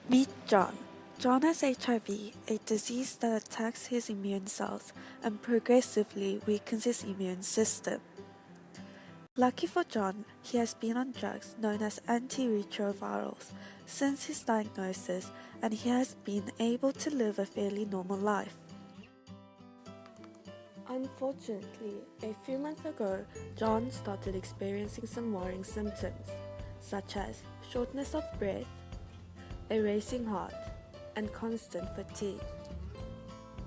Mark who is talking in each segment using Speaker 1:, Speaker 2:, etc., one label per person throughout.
Speaker 1: Meet John. John has HIV, a disease that attacks his immune cells and progressively weakens his immune system. Lucky for John, he has been on drugs known as antiretrovirals since his diagnosis, and he has been able to live a fairly normal life. Unfortunately, a few months ago, John started experiencing some worrying symptoms, such as shortness of breath, a racing heart, and constant fatigue.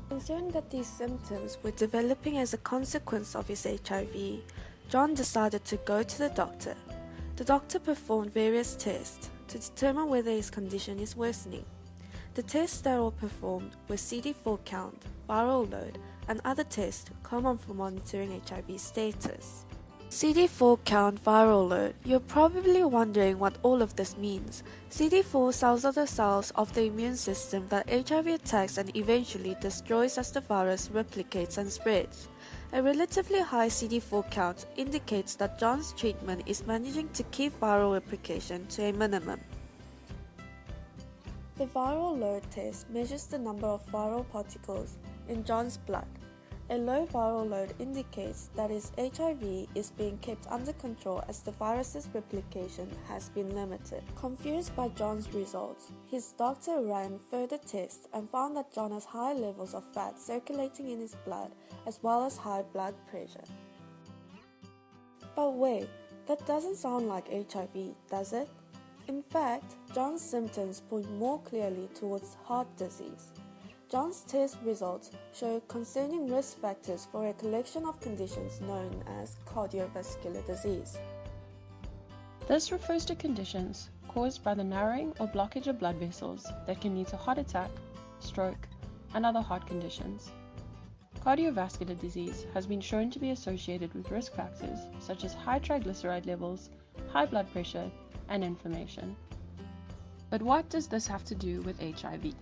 Speaker 1: Concerned that these symptoms were developing as a consequence of his HIV, John decided to go to the doctor. The doctor performed various tests to determine whether his condition is worsening. The tests that were performed were CD4 count, viral load, and other tests common for monitoring HIV status. CD4 count, viral load. You're probably wondering what all of this means. CD4 cells are the cells of the immune system that HIV attacks and eventually destroys as the virus replicates and spreads. A relatively high CD4 count indicates that John's treatment is managing to keep viral replication to a minimum. The viral load test measures the number of viral particles in John's blood. A low viral load indicates that his HIV is being kept under control as the virus's replication has been limited. Confused by John's results, his doctor ran further tests and found that John has high levels of fat circulating in his blood as well as high blood pressure. But wait, that doesn't sound like HIV, does it? In fact, John's symptoms point more clearly towards heart disease. John's test results show concerning risk factors for a collection of conditions known as cardiovascular disease.
Speaker 2: This refers to conditions caused by the narrowing or blockage of blood vessels that can lead to heart attack, stroke, and other heart conditions. Cardiovascular disease has been shown to be associated with risk factors such as high triglyceride levels, high blood pressure, and inflammation. But what does this have to do with HIV?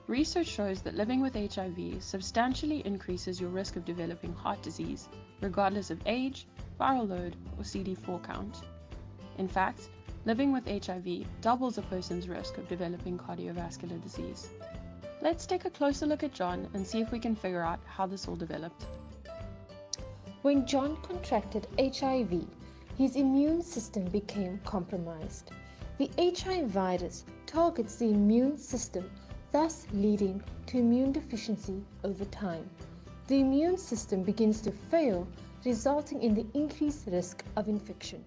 Speaker 2: Research shows that living with HIV substantially increases your risk of developing heart disease, regardless of age, viral load, or CD4 count. In fact, living with HIV doubles a person's risk of developing cardiovascular disease. Let's take a closer look at John and see if we can figure out how this all developed.
Speaker 3: When John contracted HIV, his immune system became compromised. The HIV virus targets the immune system, thus leading to immune deficiency over time. The immune system begins to fail, resulting in the increased risk of infection.